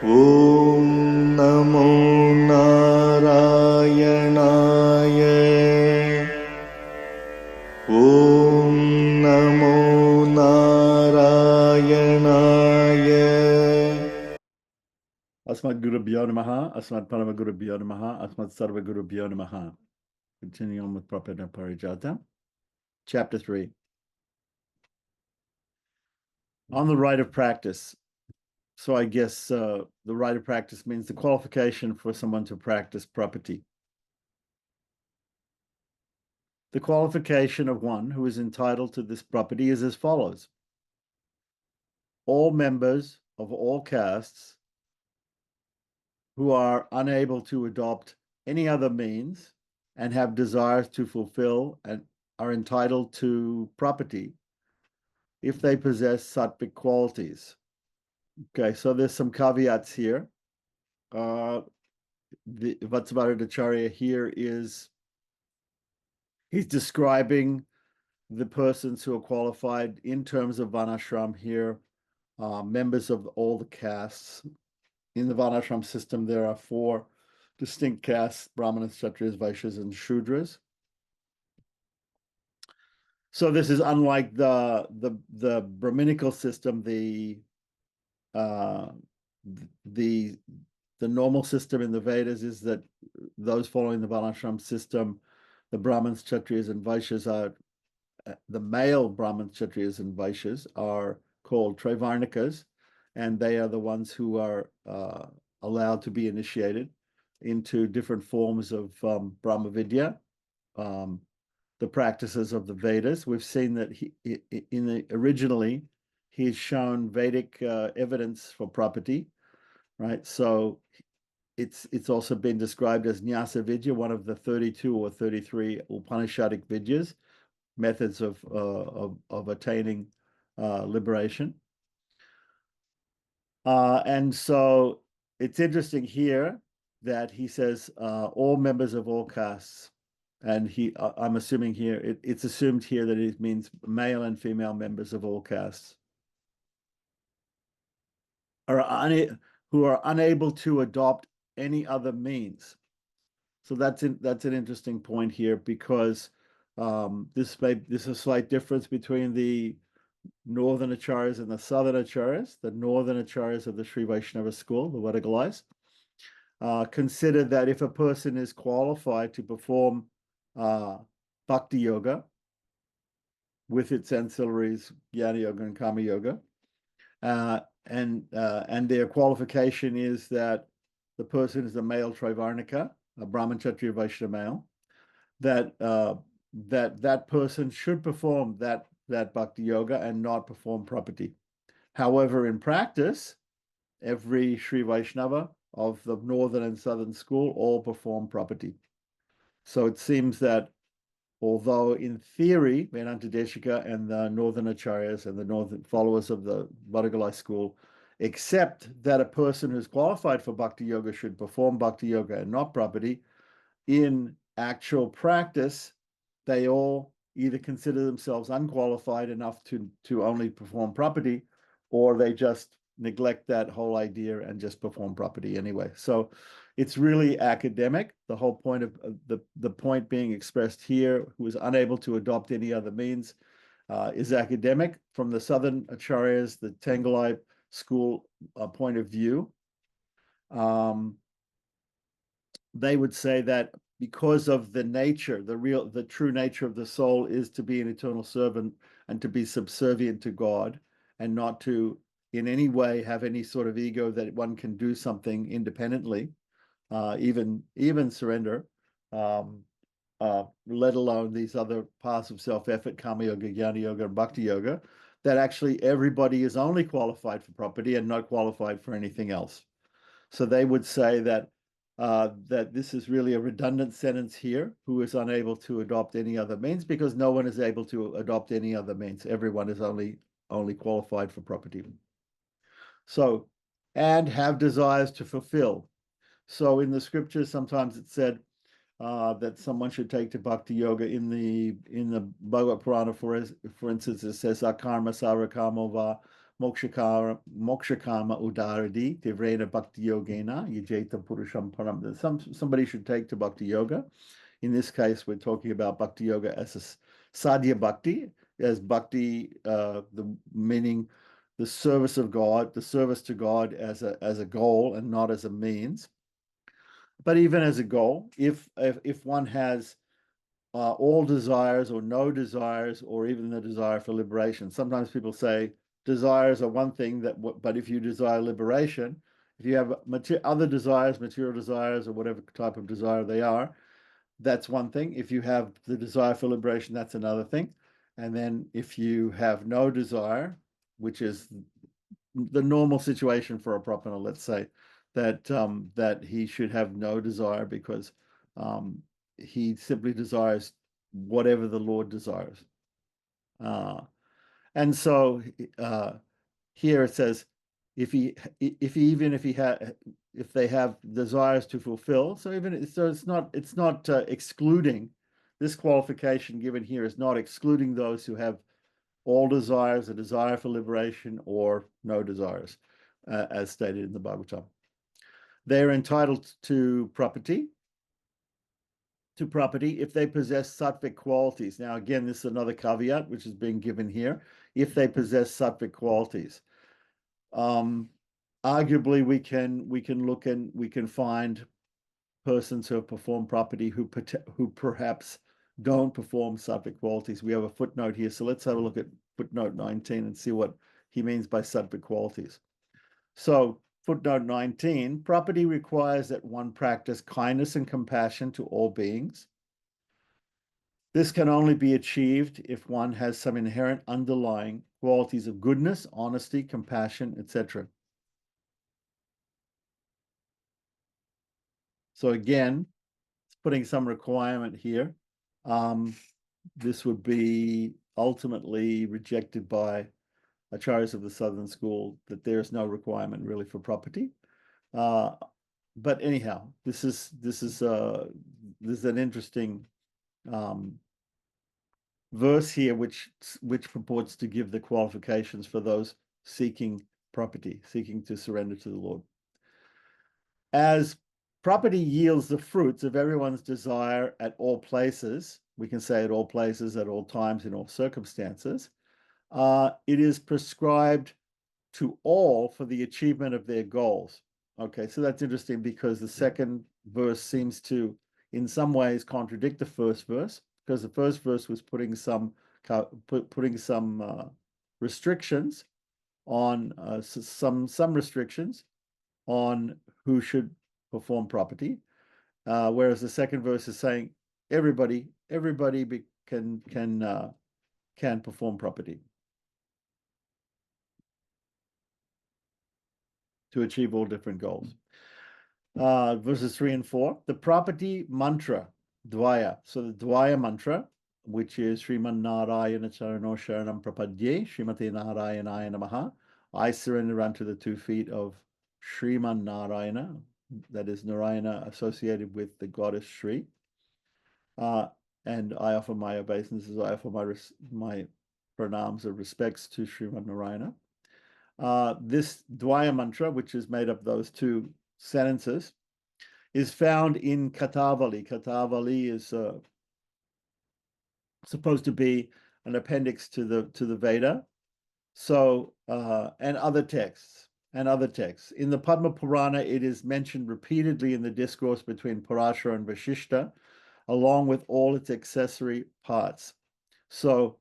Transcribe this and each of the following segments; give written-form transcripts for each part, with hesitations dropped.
ॐ नमो नारायणाय ॐ नमो नारायणाय Asmad-gurubhyo namaha, Asmad-paramagurubhyo namaha, Asmad-sarvagurubhyo namaha. Continuing on with Prapanna Parijata. Chapter 3. On the right of practice. So I guess the right of practice means the qualification for someone to practice property. The qualification of one who is entitled to this property is as follows. All members of all castes who are unable to adopt any other means and have desires to fulfill and are entitled to property if they possess sattvic qualities. Okay, so there's some caveats here. The Vatsavaracharya here he's describing the persons who are qualified in terms of Varnashram here, members of all the castes. In the Varnashram system, there are 4 distinct castes: Brahmanas, Kshatriyas, Vaishyas, and Shudras. So this is unlike the Brahminical system, the normal system in the Vedas is that those following the Varnashram system, the Brahmins, Kshatriyas, and Vaishyas are the male Brahmins, Kshatriyas, and Vaishyas are called Traivarnikas, and they are the ones who are allowed to be initiated into different forms of Brahma Vidya, the practices of the Vedas. We've seen that originally he's shown Vedic evidence for property, right? So it's also been described as Nyasa Vidya, one of the 32 or 33 Upanishadic Vidyas, methods of attaining liberation. And so it's interesting here that he says all members of all castes, and I'm assuming here it's assumed here that it means male and female members of all castes who are unable to adopt any other means. So that's an interesting point here, because this is a slight difference between the northern acharyas and the southern acharyas. The northern acharyas of the Sri Vaishnava school, the Vadagalais, consider that if a person is qualified to perform bhakti yoga with its ancillaries, jnana yoga and karma yoga, and their qualification is that the person is a male Traivarnika, a Brahman, Kshatriya, Vaishya male, that person should perform that bhakti yoga and not perform property. However, in practice, every Sri Vaishnava of the northern and southern school all perform property. So it seems that although in theory, Vedanta Deshika and the northern acharyas and the northern followers of the Vadagalai school accept that a person who's qualified for bhakti yoga should perform bhakti yoga and not property, in actual practice, they all either consider themselves unqualified enough to only perform property, or they just neglect that whole idea and just perform property anyway. So it's really academic. The whole point of the point being expressed here, who is unable to adopt any other means, is academic. From the southern acharyas, the Tengalai school point of view, they would say that because of the nature, the true nature of the soul is to be an eternal servant and to be subservient to God, and not to in any way have any sort of ego that one can do something independently, even surrender, let alone these other paths of self-effort, karma yoga, jnana yoga, and bhakti yoga, that actually everybody is only qualified for property and not qualified for anything else. So they would say that this is really a redundant sentence here, who is unable to adopt any other means, because no one is able to adopt any other means. Everyone is only qualified for property. So, and have desires to fulfill. So in the scriptures, sometimes it's said that someone should take to bhakti yoga. In the Bhagavad Purana, for instance, it says akarma sarakamo va mokshakara udaradi tivrena bhakti yogena yajeta purusham param. Somebody should take to bhakti yoga. In this case, we're talking about bhakti yoga as a sadhya bhakti, as bhakti, the meaning the service of God, the service to God as a goal and not as a means. But even as a goal, if one has all desires or no desires, or even the desire for liberation. Sometimes people say desires are one thing, but if you desire liberation, if you have other desires, material desires, or whatever type of desire they are, that's one thing. If you have the desire for liberation, that's another thing. And then if you have no desire, which is the normal situation for a Prapanna, let's say, that he should have no desire because he simply desires whatever the Lord desires. And so here it says, if they have desires to fulfill, so it's not excluding. This qualification given here is not excluding those who have all desires, a desire for liberation, or no desires, as stated in the Bhagavatam. They are entitled to property if they possess sattvic qualities. Now, again, this is another caveat which is being given here. If they possess sattvic qualities, arguably we can look and we can find persons who have performed property who perhaps don't perform sattvic qualities. We have a footnote here, so let's have a look at footnote 19 and see what he means by sattvic qualities. So footnote 19, property requires that one practice kindness and compassion to all beings. This can only be achieved if one has some inherent underlying qualities of goodness, honesty, compassion, etc. So again, it's putting some requirement here. This would be ultimately rejected by acharyas of the Southern School, that there is no requirement really for property. But anyhow, this is an interesting verse here, which purports to give the qualifications for those seeking property, seeking to surrender to the Lord. As property yields the fruits of everyone's desire at all places, we can say at all places, at all times, in all circumstances, it is prescribed to all for the achievement of their goals. Okay, so that's interesting because the second verse seems to, in some ways, contradict the first verse, because the first verse was putting some restrictions on some restrictions on who should perform property, whereas the second verse is saying everybody can perform property to achieve all different goals. Verses 3 and 4, the property mantra, Dvaya. So the Dvaya mantra, which is Sriman Narayana Charano Sharanam Prapadye, Srimate Narayanaya Namaha. I surrender unto the 2 feet of Sriman Narayana, that is Narayana associated with the goddess Sri. And I offer my obeisances, I offer my pranams of respects to Sriman Narayana. This Dvaya mantra, which is made up of those 2 sentences, is found in Katavali. Katavali is supposed to be an appendix to the Veda. So and other texts. In the Padma Purana, it is mentioned repeatedly in the discourse between Parashara and Vashishta, along with all its accessory parts. So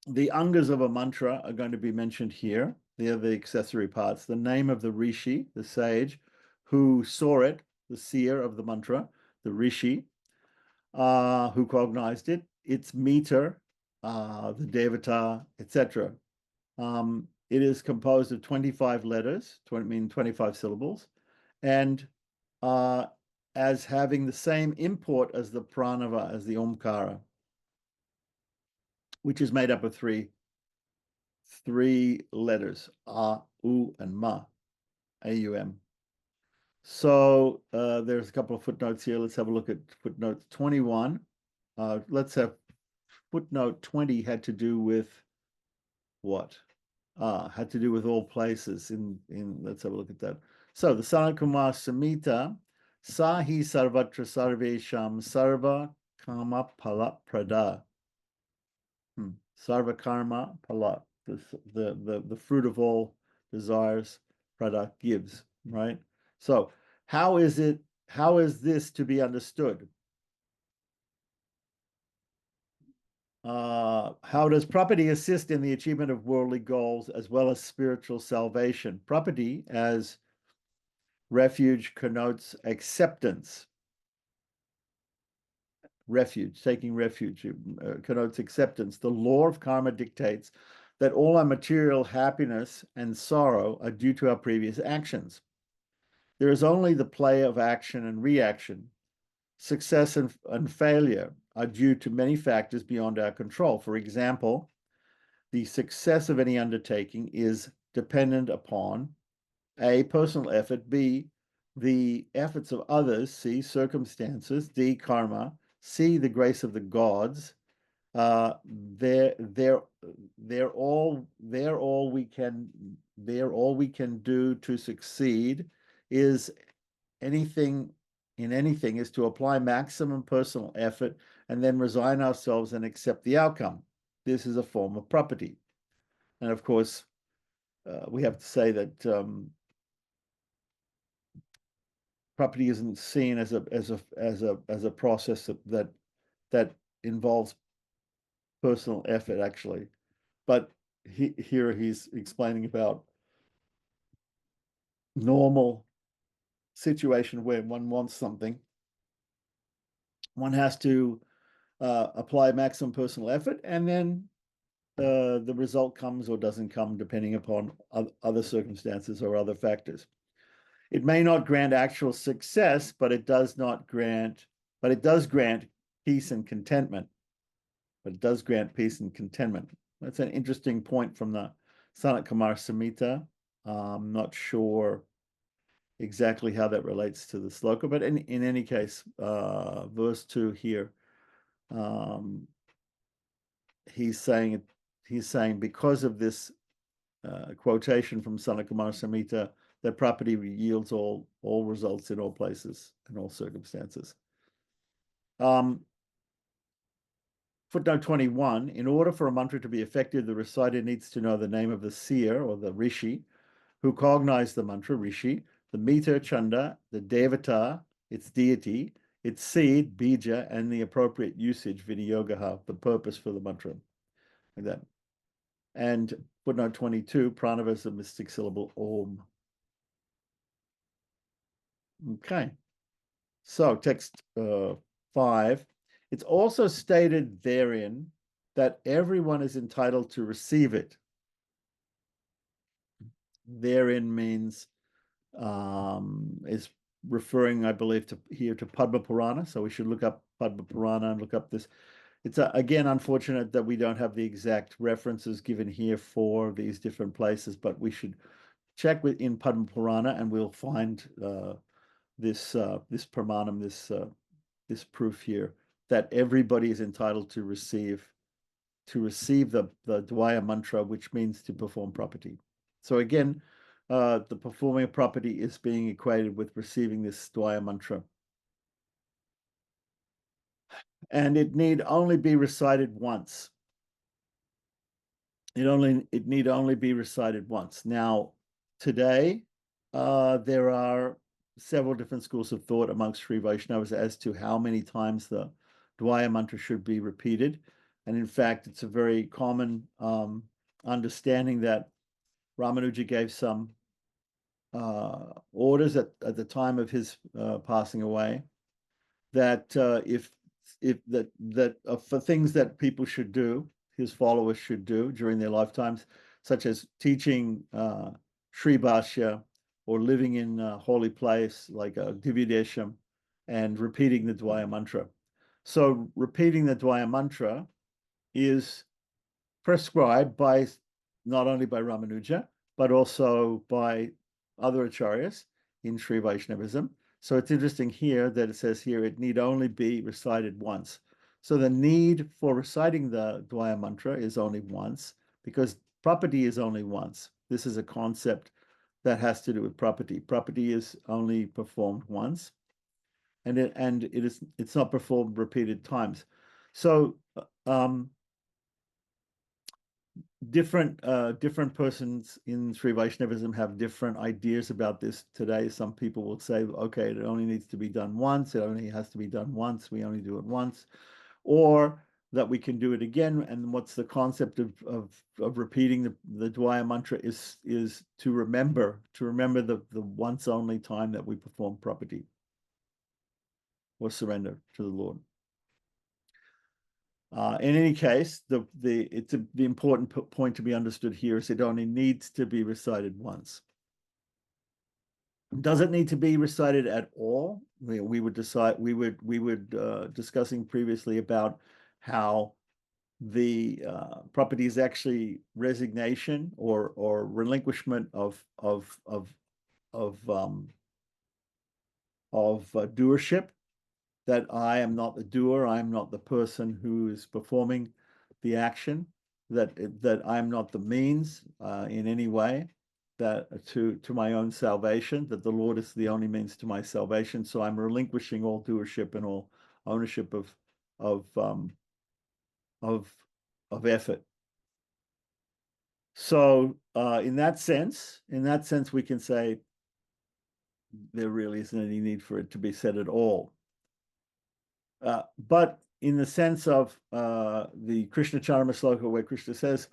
the angas of a mantra are going to be mentioned here. They are the accessory parts. The name of the rishi, the sage, who saw it, the seer of the mantra, the rishi, who cognized it, its meter, the devata, etc. It is composed of 25 letters, 25 syllables, and as having the same import as the pranava, as the omkara, which is made up of three letters, A, U, and Ma, A-U-M. So there's a couple of footnotes here. Let's have a look at footnote 21. Let's have footnote 20 had to do with what? Had to do with all places in let's have a look at that. So the Sanakumar Samhita, Sahi Sarvatra Sarvesham Sarva Kama Pala Prada. Sarva Karma Pala, the fruit of all desires, Prada gives, right? So how is this to be understood? How does property assist in the achievement of worldly goals as well as spiritual salvation? Property as refuge connotes acceptance. Refuge, taking refuge, connotes acceptance. The law of karma dictates that all our material happiness and sorrow are due to our previous actions. There is only the play of action and reaction. Success and failure are due to many factors beyond our control. For example, the success of any undertaking is dependent upon A, personal effort, B, the efforts of others, C, circumstances, D, karma, C, the grace of the gods. They're all we can do to succeed is anything is to apply maximum personal effort and then resign ourselves and accept the outcome. This is a form of property. And of course, we have to say that property isn't seen as a process that involves personal effort, actually. But here he's explaining about normal situation where one wants something. One has to apply maximum personal effort, and then the result comes or doesn't come depending upon other circumstances or other factors. It may not grant actual success, but it does grant peace and contentment. That's an interesting point from the Sanat Kumar Samhita. I'm not sure exactly how that relates to the sloka, but in any case, verse 2 here, he's saying because of this quotation from Sanat Kumar Samhita, that property yields all results in all places and all circumstances. Footnote 21, in order for a mantra to be effective, the reciter needs to know the name of the seer or the rishi who cognized the mantra, rishi, the meter, chanda, the devata, its deity, its seed, bija, and the appropriate usage, vinyogaha, the purpose for the mantra. Like that. And footnote 22, pranava is the mystic syllable om. Okay. So text 5. It's also stated therein that everyone is entitled to receive it. Therein means is referring, I believe, to Padma Purana. So we should look up Padma Purana and look up this. It's again unfortunate that we don't have the exact references given here for these different places, but we should check in Padma Purana and we'll find this pramanam, this proof here that everybody is entitled to receive the Dwaya mantra, which means to perform property. So again, the performing of property is being equated with receiving this Dwaya mantra. And it need only be recited once. It need only be recited once. Now, today, there are several different schools of thought amongst Sri Vaishnavas as to how many times the Dwaya mantra should be repeated. And in fact, it's a very common understanding that Ramanuja gave some orders at the time of his passing away that for things that people should do, his followers should do during their lifetimes, such as teaching Sri Bhashya or living in a holy place like a Divyadesham and repeating the Dwaya mantra. So repeating the Dwaya mantra is prescribed by not only by Ramanuja, but also by other acharyas in Sri Vaishnavism. So it's interesting here that it says here it need only be recited once. So the need for reciting the Dwaya mantra is only once, because Property is only once. This is a concept that has to do with property. Property is only performed once, and it's not performed repeated times. So different persons in Sri Vaishnavism have different ideas about this today. Some people will say, okay, it only needs to be done once. It only has to be done once. We only do it once, or that we can do it again. And what's the concept of repeating the Dwaya mantra is to remember the once only time that we perform property or surrender to the Lord. In any case, the important point to be understood here is it only needs to be recited once. Does it need to be recited at all? We would discussing previously about how the property is actually resignation or relinquishment of doership. That I am not the doer, I am not the person who is performing the action, that I'm not the means in any way that to my own salvation, that the Lord is the only means to my salvation. So I'm relinquishing all doership and all ownership of effort. So in that sense, we can say there really isn't any need for it to be said at all. But in the sense of the Krishna Charama Sloka, where Krishna says,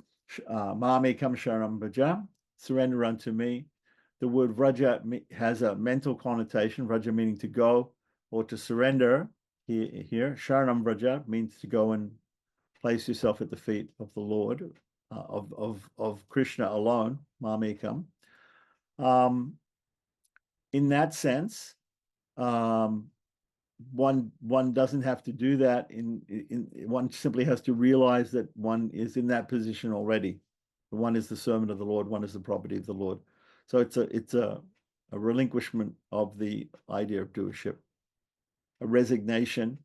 Mame kam sharanam vraja, surrender unto me, the word vraja has a mental connotation, vraja meaning to go or to surrender. Here, sharanam vraja means to go and place yourself at the feet of the Lord, of Krishna alone, Mame kam. In that sense, one doesn't have to do that one simply has to realize that one is in that position already. One is the servant of the Lord, one is the property of the Lord. So it's a relinquishment of the idea of doership, a resignation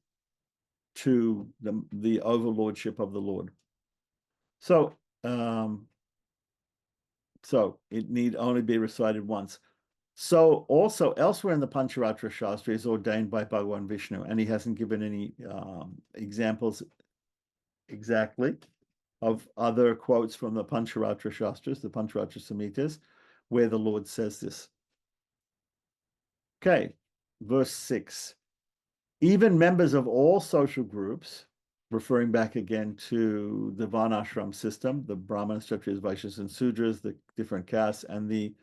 to the overlordship of the Lord. So so it need only be recited once. So also elsewhere in the Pancharatra Shastra is ordained by Bhagavan Vishnu, and he hasn't given any examples exactly of other quotes from the Pancharatra Shastras, the Pancharatra Samhitas, where the Lord says this. Okay, verse 6. Even members of all social groups, referring back again to the Varnashram system, the Brahmanas, Kshatriyas, Vaishyas, and Sudras, the different castes, and the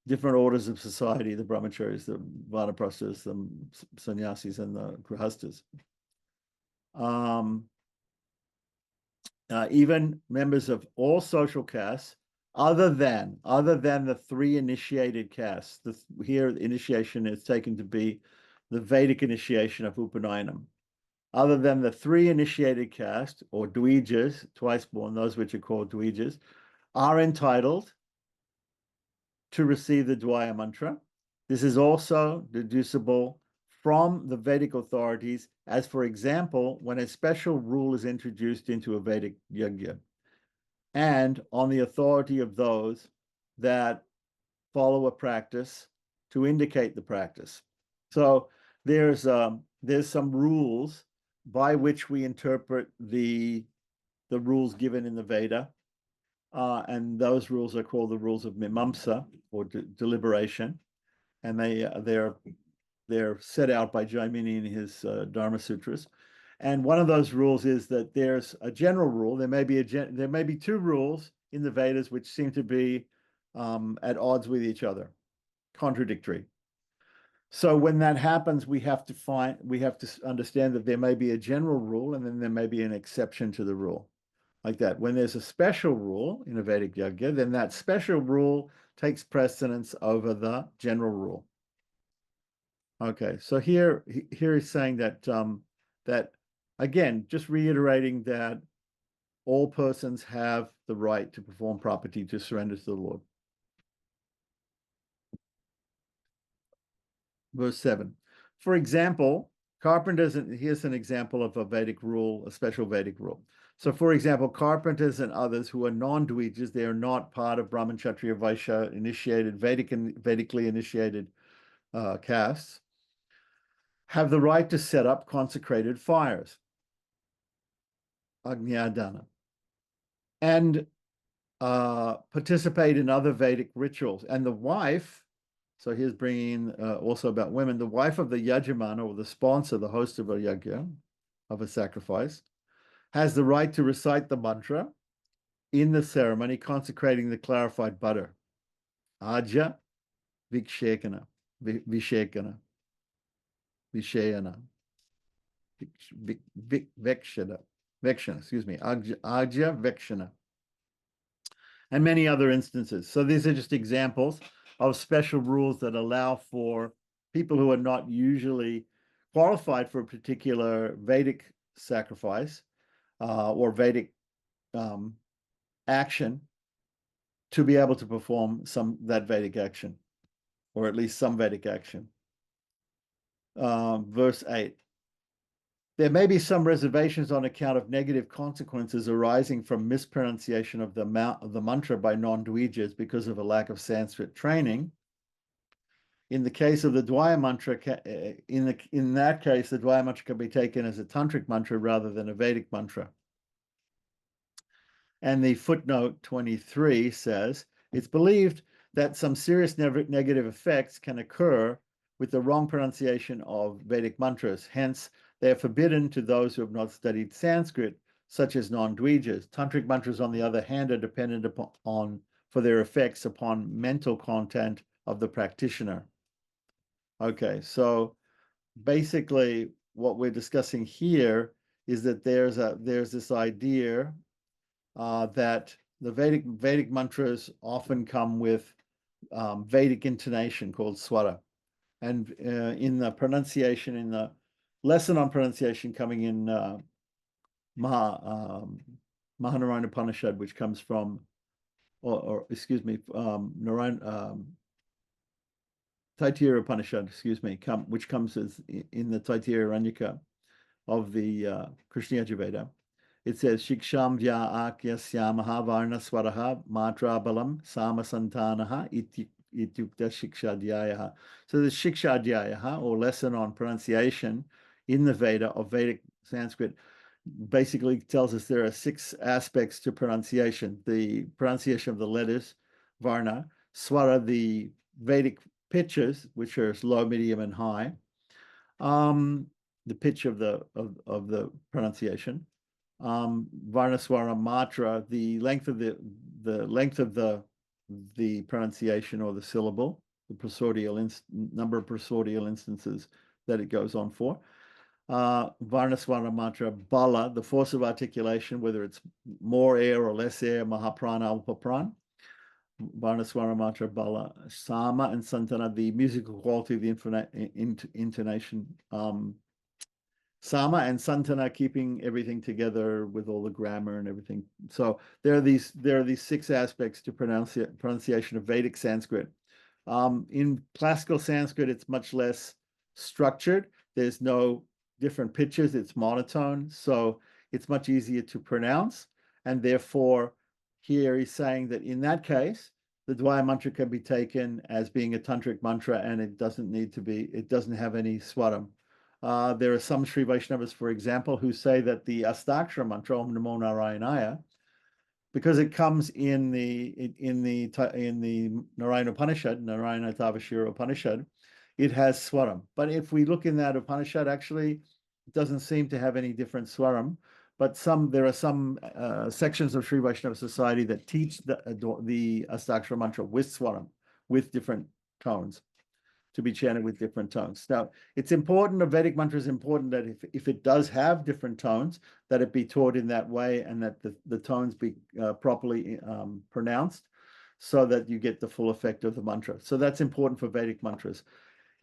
different orders of society, the brahmacharis, the vanaprasthas, the sannyasis, and the grihastas. Even members of all social castes, other than the three initiated castes. Here, the initiation is taken to be the Vedic initiation of Upanayanam. Other than the three initiated castes, or Dvijas, twice born, those which are called Dvijas, are entitled to receive the Dwaya mantra. This is also deducible from the Vedic authorities, as for example, when a special rule is introduced into a Vedic yajna, and on the authority of those that follow a practice to indicate the practice. So there's some rules by which we interpret the rules given in the Veda. And those rules are called the rules of Mimamsa, or deliberation, and they're set out by Jaimini in his Dharma Sutras. And one of those rules is that there's a general rule. There may be two rules in the Vedas which seem to be at odds with each other, contradictory. So when that happens, we have to understand that there may be a general rule, and then there may be an exception to the rule. Like that. When there's a special rule in a Vedic yajna, then that special rule takes precedence over the general rule. Okay, so here he's saying that that again, just reiterating that all persons have the right to perform property, to surrender to the Lord. Verse 7. For example, carpenters, and here's an example of a Vedic rule, a special Vedic rule. So, for example, carpenters and others who are non-Dvijas, they are not part of Brahman, Kshatriya, Vaishya initiated, Vedically initiated castes, have the right to set up consecrated fires, Agnyadana, and participate in other Vedic rituals. And the wife, so here's bringing also about women, the wife of the yajamana, or the sponsor, the host of a yajna, of a sacrifice, has the right to recite the mantra in the ceremony consecrating the clarified butter. Aja Vikshekana, Vishekana, Vishayana, Vekshana, excuse me, Aja Vekshana, and many other instances. So these are just examples of special rules that allow for people who are not usually qualified for a particular Vedic sacrifice or Vedic action to be able to perform that Vedic action, or at least some Vedic action. Verse 8. There may be some reservations on account of negative consequences arising from mispronunciation of the mantra by non-Dvijas because of a lack of Sanskrit training. In the case of the Dvaya mantra, in that case, the Dvaya mantra can be taken as a tantric mantra rather than a Vedic mantra. And the footnote 23 says, it's believed that some serious negative effects can occur with the wrong pronunciation of Vedic mantras. Hence, they are forbidden to those who have not studied Sanskrit, such as non-Dvijas. Tantric mantras, on the other hand, are dependent upon for their effects upon mental content of the practitioner. Okay, so basically what we're discussing here is that there's this idea that the Vedic mantras often come with Vedic intonation called swara. And in the pronunciation, in the lesson on pronunciation coming in Mahanarayana Upanishad, which comes from, or excuse me, Taittiriya Upanishad, excuse me, which comes as in the Taittiriya Aranyaka of the Krishna Yajurveda. It says, Shiksham vya akyasya varna swaraha matra balam samasantanaha ityukta shikshadhyayaha. So the shikshadhyayaha, or lesson on pronunciation in the Veda of Vedic Sanskrit, basically tells us there are 6 aspects to pronunciation. The pronunciation of the letters, varna, swara, the Vedic pitches, which are low, medium, and high, the pitch of the pronunciation. Varnaswara matra, the length of the pronunciation or the syllable, the prosodial number of prosodial instances that it goes on for. Varnaswara matra bala, the force of articulation, whether it's more air or less air, mahaprana, upapran. Varnaswara matra bala, sama and santana, the musical quality of the intonation. Sama and Santana, keeping everything together with all the grammar and everything. So there are these 6 aspects to pronunciation of Vedic Sanskrit. In classical Sanskrit, it's much less structured. There's no different pitches. It's monotone, so it's much easier to pronounce. And therefore, here he's saying that in that case, the Dvaya mantra can be taken as being a tantric mantra, and it doesn't have any swaram. There are some Sri Vaishnavas, for example, who say that the Astakshara mantra, Om Namo Narayanaya, because it comes in the Narayana Upanishad, Narayana Tavashira Upanishad, it has swaram. But if we look in that Upanishad, actually, it doesn't seem to have any different swaram. But there are some sections of Sri Vaishnava society that teach the Astakshara mantra with swaram, with different tones, to be chanted with different tones. Now, it's important, a Vedic mantra is important that if it does have different tones, that it be taught in that way, and that the tones be properly pronounced, so that you get the full effect of the mantra. So that's important for Vedic mantras.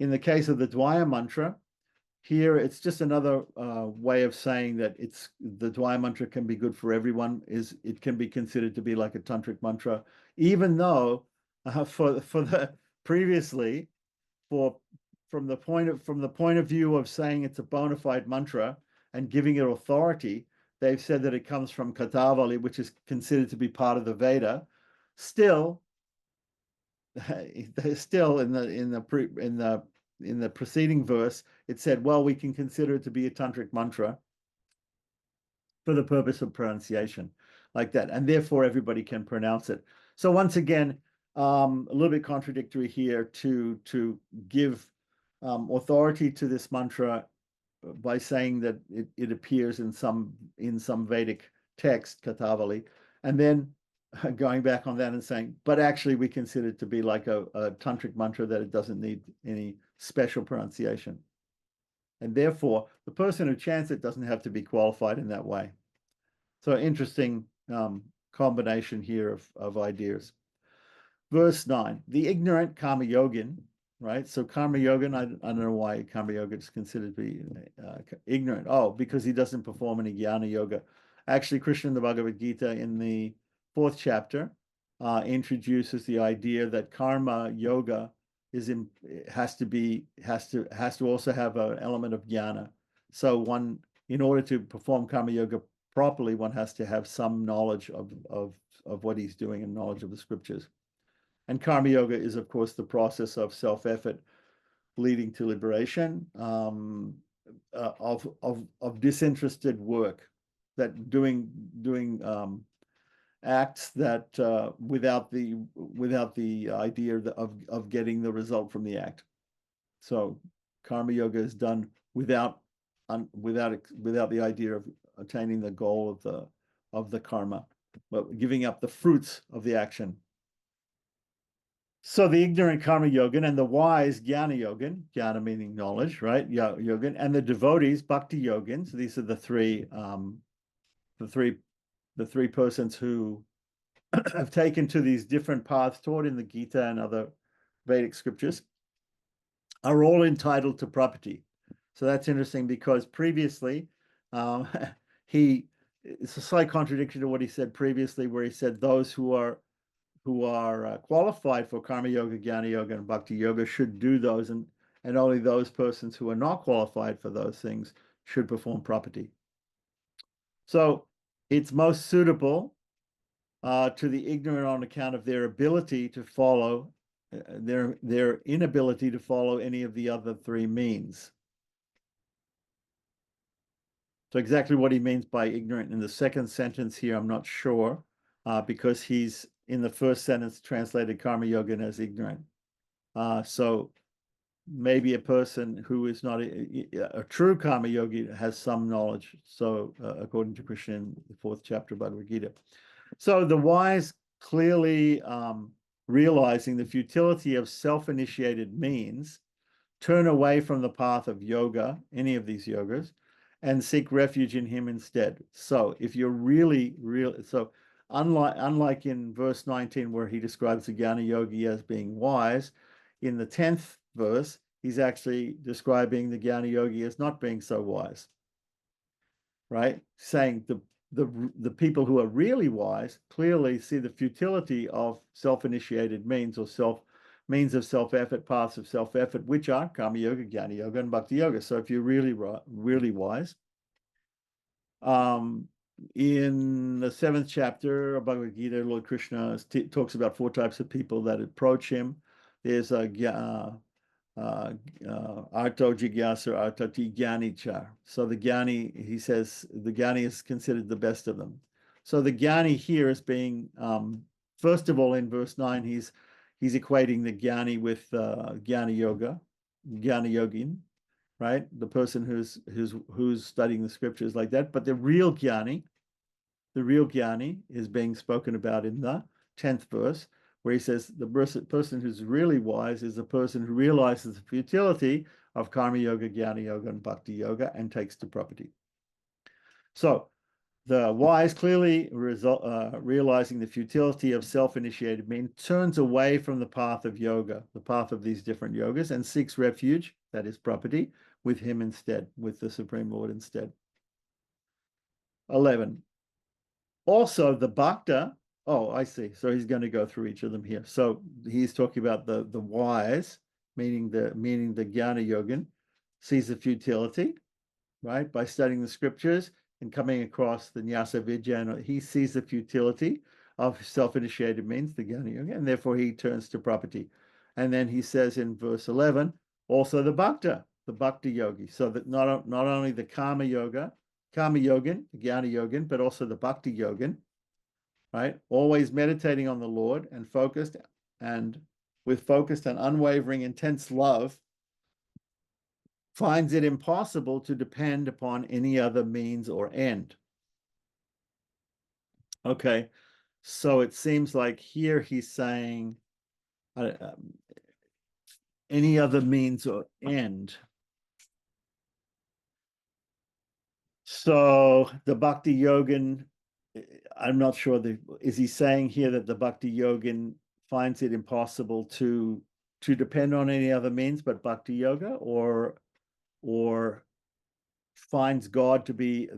In the case of the Dvaya mantra, here it's just another way of saying that the Dvaya mantra can be good for everyone. It can be considered to be like a tantric mantra, even though previously, from the point of view of saying it's a bona fide mantra and giving it authority, they've said that it comes from Katavali, which is considered to be part of the Veda. Still, still in the preceding verse, it said, well, we can consider it to be a tantric mantra for the purpose of pronunciation, like that, and therefore everybody can pronounce it. So once again, a little bit contradictory here to give authority to this mantra by saying that it appears in some Vedic text, Katavali, and then going back on that and saying, but actually we consider it to be like a tantric mantra, that it doesn't need any special pronunciation. And therefore, the person who chants it doesn't have to be qualified in that way. So interesting combination here of ideas. Verse 9, the ignorant karma yogin, right? So karma yogin, I don't know why karma yoga is considered to be ignorant. Oh, because he doesn't perform any jnana yoga. Actually, Krishna in the Bhagavad Gita in the 4th chapter introduces the idea that karma yoga has to also have an element of jnana. So one, in order to perform karma yoga properly, one has to have some knowledge of what he's doing and knowledge of the scriptures. And karma yoga is, of course, the process of self-effort leading to liberation, of disinterested work, that doing acts that without the idea of getting the result from the act. So karma yoga is done without the idea of attaining the goal of the karma, but giving up the fruits of the action. So the ignorant karma yogin and the wise jnana yogin, jnana meaning knowledge, right? Yogin, and the devotees bhakti yogins. These are the three persons who have taken to these different paths taught in the Gita and other Vedic scriptures, are all entitled to property. So that's interesting, because previously it's a slight contradiction to what he said previously, where he said those who are qualified for karma yoga, jnana yoga, and bhakti yoga should do those, and only those persons who are not qualified for those things should perform property. So it's most suitable to the ignorant on account of their ability to follow, their inability to follow any of the other three means. So exactly what he means by ignorant in the second sentence here, I'm not sure, because he's in the first sentence translated karma yoga as ignorant. So maybe a person who is not a true karma yogi has some knowledge. So according to Krishna in the 4th chapter of Bhagavad Gita. So the wise clearly realizing the futility of self-initiated means turn away from the path of yoga, any of these yogas, and seek refuge in him instead. So if you're really, so unlike in verse 19, where he describes the jnana yogi as being wise, in the 10th verse, he's actually describing the jnana yogi as not being so wise, right? Saying the people who are really wise clearly see the futility of self-initiated means, or means of self-effort, paths of self-effort, which are karma yoga, jnana yoga, and bhakti yoga. So if you're really wise, in the 7th chapter of Bhagavad Gita, Lord Krishna talks about 4 types of people that approach him. There's a arto jigyasa artati gyani cha. So the gyani, he says, the gyani is considered the best of them. So the gyani here is being, first of all, in verse 9, he's equating the gyani with jnana yoga, jnana yogin, right? The person who's studying the scriptures like that. But the real jnani is being spoken about in the 10th verse, where he says the person who's really wise is the person who realizes the futility of karma yoga, jnana yoga, and bhakti yoga, and takes to property. So the wise, clearly realizing the futility of self-initiated means, turns away from the path of yoga, the path of these different yogas, and seeks refuge, that is property, with him instead, with the Supreme Lord instead. 11. Also, the bhakta, oh, I see. So he's going to go through each of them here. So he's talking about the wise, meaning the jnana yogin, sees the futility, right? By studying the scriptures, and coming across the Nyasa Vidya, and he sees the futility of self-initiated means, the Jnana Yoga, and therefore he turns to property. And then he says in verse 11, also the Bhakta yogi, so that not only the Karma Yogin, the Jnana Yogin, but also the Bhakti Yogin, right? Always meditating on the Lord and with focused and unwavering intense love, finds it impossible to depend upon any other means or end. Okay, so it seems like here he's saying any other means or end. So the Bhakti Yogin, I'm not sure, is he saying here that the Bhakti Yogin finds it impossible to depend on any other means but Bhakti Yoga, or finds God to be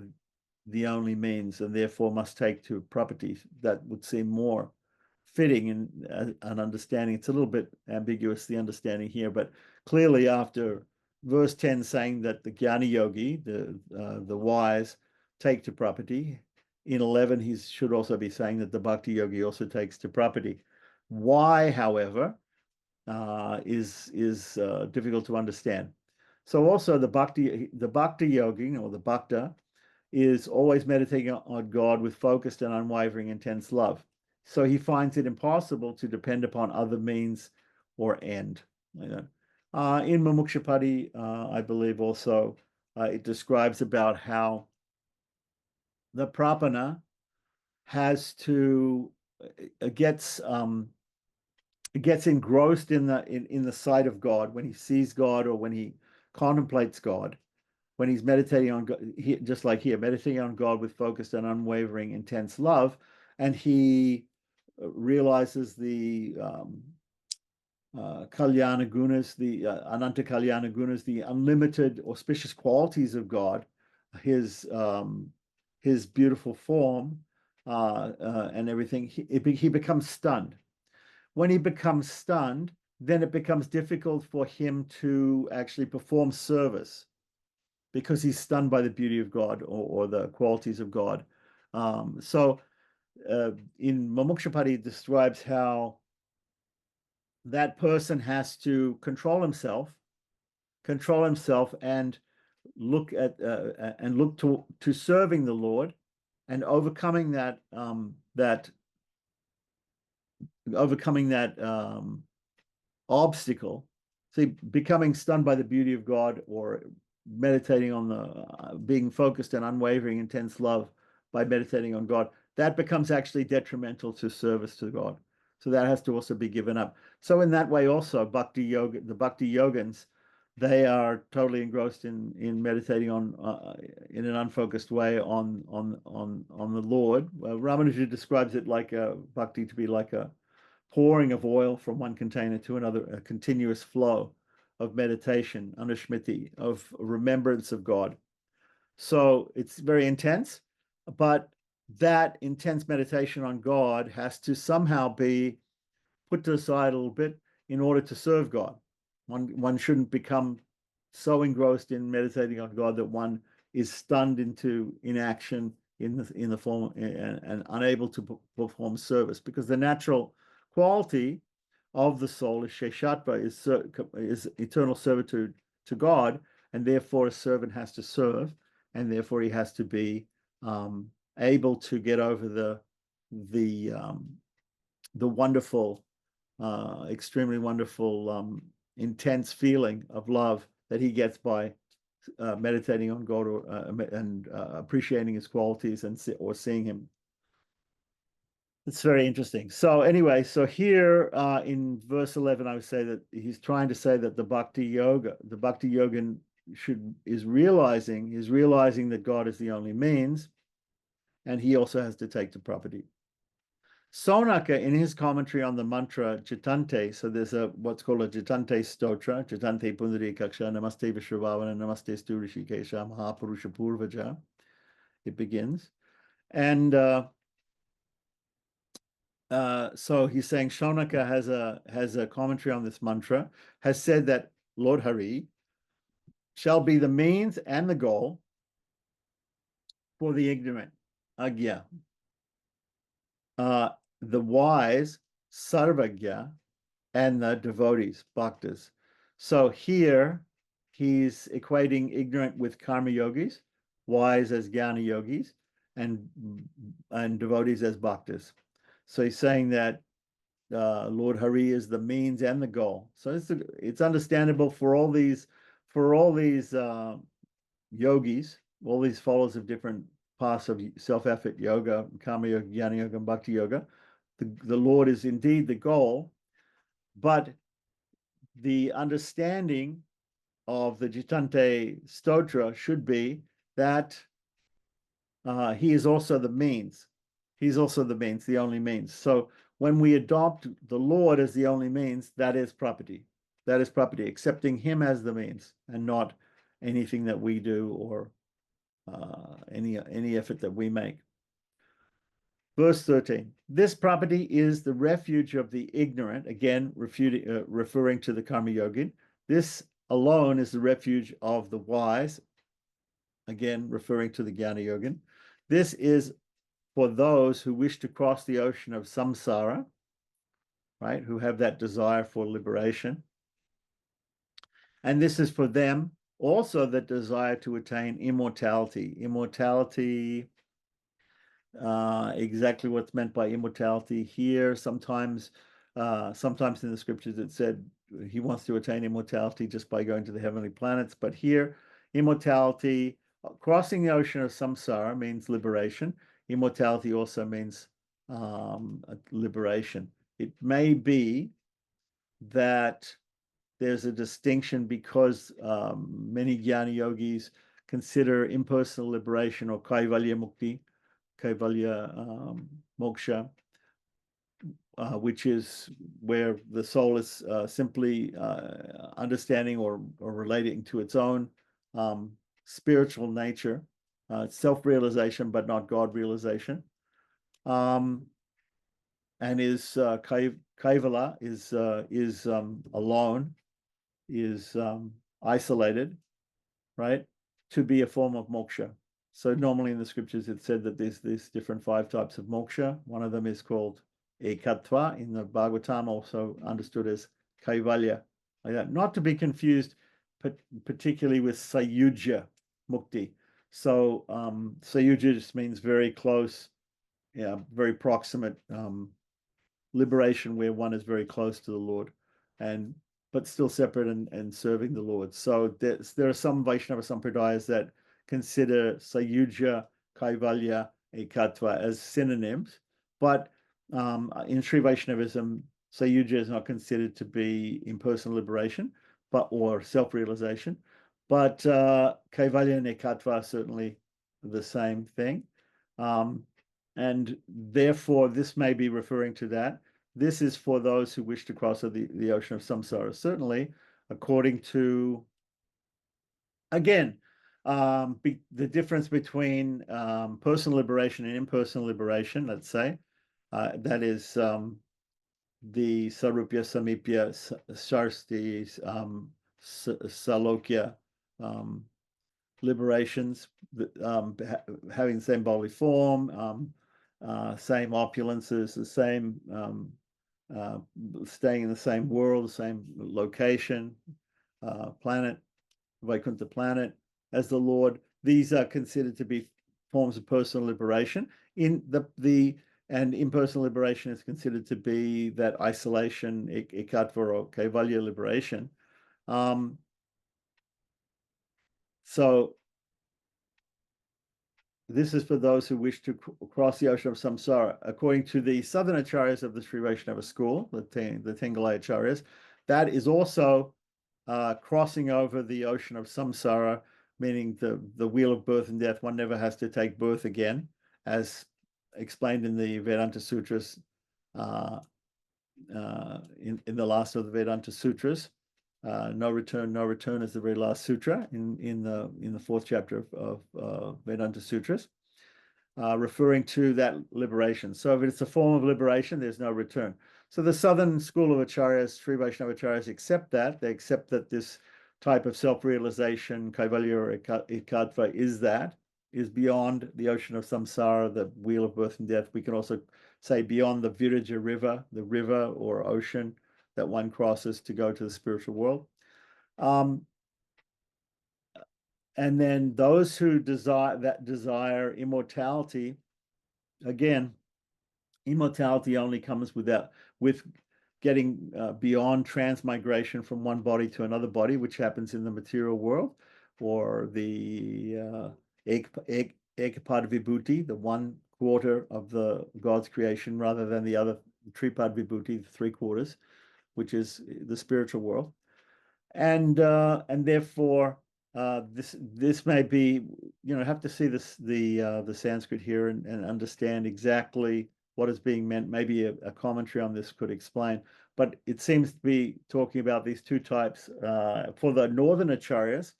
the only means and therefore must take to properties? That would seem more fitting in an understanding. It's a little bit ambiguous, the understanding here, but clearly after verse 10 saying that the Jnana Yogi, the wise, take to property, in 11 he should also be saying that the Bhakti Yogi also takes to property. Why, however, is difficult to understand. So also the Bhakti Yogi, or the Bhakta, is always meditating on God with focused and unwavering intense love. So he finds it impossible to depend upon other means or end. In Mumukshapadi, I believe also, it describes about how the Prapanna has to gets engrossed in the sight of God when he sees God or when he contemplates God, when he's meditating on God, just like here, meditating on God with focused and unwavering intense love, and he realizes the Kalyana Gunas, the Ananta Kalyana Gunas, the unlimited auspicious qualities of God, his beautiful form, and everything. He becomes stunned. When he becomes stunned, then it becomes difficult for him to actually perform service, because he's stunned by the beauty of God, or the qualities of God. So in Mumukshapadi, it describes how that person has to control himself and look to serving the Lord, and overcoming that obstacle. See, becoming stunned by the beauty of God, or meditating on the being focused and unwavering intense love by meditating on God, that becomes actually detrimental to service to God. So that has to also be given up. So in that way also, the Bhakti Yogins, they are totally engrossed in meditating on in an unfocused way on the Lord. Ramanuja describes it like a bhakti to be like a pouring of oil from one container to another, a continuous flow of meditation, anushmiti, of remembrance of God. So it's very intense, but that intense meditation on God has to somehow be put to the side a little bit in order to serve God. One shouldn't become so engrossed in meditating on God that one is stunned into inaction in the form and unable to perform service, because the natural quality of the soul is sheshatva, is eternal servitude to God, and therefore a servant has to serve, and therefore he has to be able to get over the wonderful, extremely wonderful, intense feeling of love that he gets by meditating on God, and appreciating his qualities or seeing him. It's very interesting. So anyway, so here in verse 11, I would say that he's trying to say that the Bhakti Yogin is realizing that God is the only means, and he also has to take to property. Sonaka, in his commentary on the mantra Jitante, so there's what's called a Jitante stotra, Jitante Pundari Kaksha, Namaste Vishravavana, Namaste Stu Rishikesha, Mahapurusha Purvaja. It begins. And so he's saying Shonaka has a commentary on this mantra, has said that Lord Hari shall be the means and the goal for the ignorant, agya. The wise, sarvagya, and the devotees, bhaktas. So here he's equating ignorant with karma yogis, wise as jnana yogis, and devotees as bhaktas. So he's saying that Lord Hari is the means and the goal. So it's understandable for all these yogis, all these followers of different paths of self-effort yoga, karma yoga, jnana yoga, and bhakti yoga. The Lord is indeed the goal, but the understanding of the Jitante Stotra should be that he is also the means. He's also the means, the only means. So when we adopt the Lord as the only means, that is property. That is property, accepting him as the means and not anything that we do or any effort that we make. Verse 13, this property is the refuge of the ignorant, again, referring to the karma yogin. This alone is the refuge of the wise, again, referring to the jnana yogin. This is for those who wish to cross the ocean of samsara, right, who have that desire for liberation. And this is for them also that desire to attain immortality. Immortality, exactly what's meant by immortality here. Sometimes in the scriptures it said he wants to attain immortality just by going to the heavenly planets. But here, immortality, crossing the ocean of samsara means liberation. Immortality also means liberation. It may be that there's a distinction because many jnana yogis consider impersonal liberation or kaivalya mukti, kaivalya moksha, which is where the soul is simply understanding or relating to its own spiritual nature, self-realization, but not God realization. And is kaivala is alone, is isolated, right, to be a form of moksha. So normally in the scriptures it said that there's different 5 types of moksha. One of them is called ekatva, in the Bhagavatam also understood as kaivalya, like that. Not to be confused particularly with sayuja mukti. So sayuja just means very close, yeah, very proximate liberation where one is very close to the Lord, but still separate and serving the Lord. So there are some Vaishnava Sampradayas that consider Sayuja, Kaivalya, Ekatva as synonyms, but in Sri Vaishnavism, Sayuja is not considered to be impersonal liberation, or self-realization, but Kaivalya and Ekatva are certainly the same thing. And therefore, this may be referring to that. This is for those who wish to cross the ocean of samsara. Certainly, according to, again, the difference between personal liberation and impersonal liberation, let's say, that is the sarupya, samipya, sarsti, salokya liberations, having the same bodily form, same opulences, the same staying in the same world, the same location, planet, Vaikuntha planet, as the Lord. These are considered to be forms of personal liberation. And impersonal liberation is considered to be that isolation, ekatva or kaivalya liberation. So this is for those who wish to cross the ocean of samsara. According to the southern acharyas of the Sri Vaishnava school, the Tengalaya acharyas, that is also crossing over the ocean of samsara, meaning the wheel of birth and death. One never has to take birth again, as explained in the Vedanta Sutras, in the last of the Vedanta Sutras. No return is the very last sutra in the 4th chapter of Vedanta Sutras, referring to that liberation. So if it's a form of liberation, there's no return. So the southern school of acharyas, Sri Vaishnava acharyas, accept that. They accept that this type of self-realization, kaivalya or ekatva, is that. is beyond the ocean of samsara, the wheel of birth and death. We can also say beyond the Viraja river, the river or ocean that one crosses to go to the spiritual world. And then those who desire immortality, again, immortality only comes with getting beyond transmigration from one body to another body, which happens in the material world, or the Ekapad Vibhuti, the 1/4 of the God's creation, rather than the other Tripad Vibhuti, the 3/4, which is the spiritual world. And therefore this may be, have to see the Sanskrit here and understand exactly what is being meant. Maybe a commentary on this could explain, but it seems to be talking about these two types for the northern acharyas,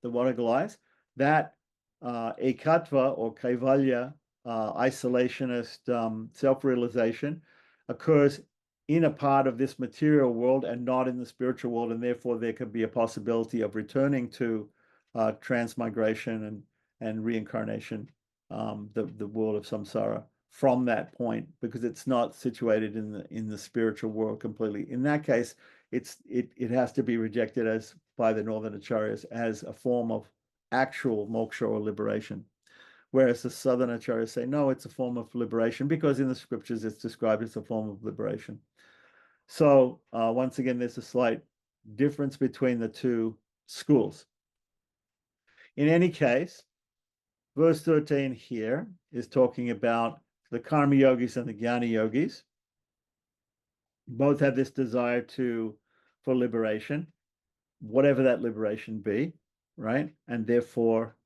the Vadagalais, that ekatva or kaivalya, isolationist self-realization, occurs in a part of this material world and not in the spiritual world, and therefore there could be a possibility of returning to transmigration and reincarnation, the world of samsara, from that point, because it's not situated in the spiritual world completely. In that case, it has to be rejected as by the northern acharyas as a form of actual moksha or liberation. Whereas the southern acharyas say, no, it's a form of liberation, because in the scriptures it's described as a form of liberation. So once again, there's a slight difference between the two schools. In any case, verse 13 here is talking about the karma yogis and the jnana yogis. Both have this desire for liberation, whatever that liberation be, right? And therefore,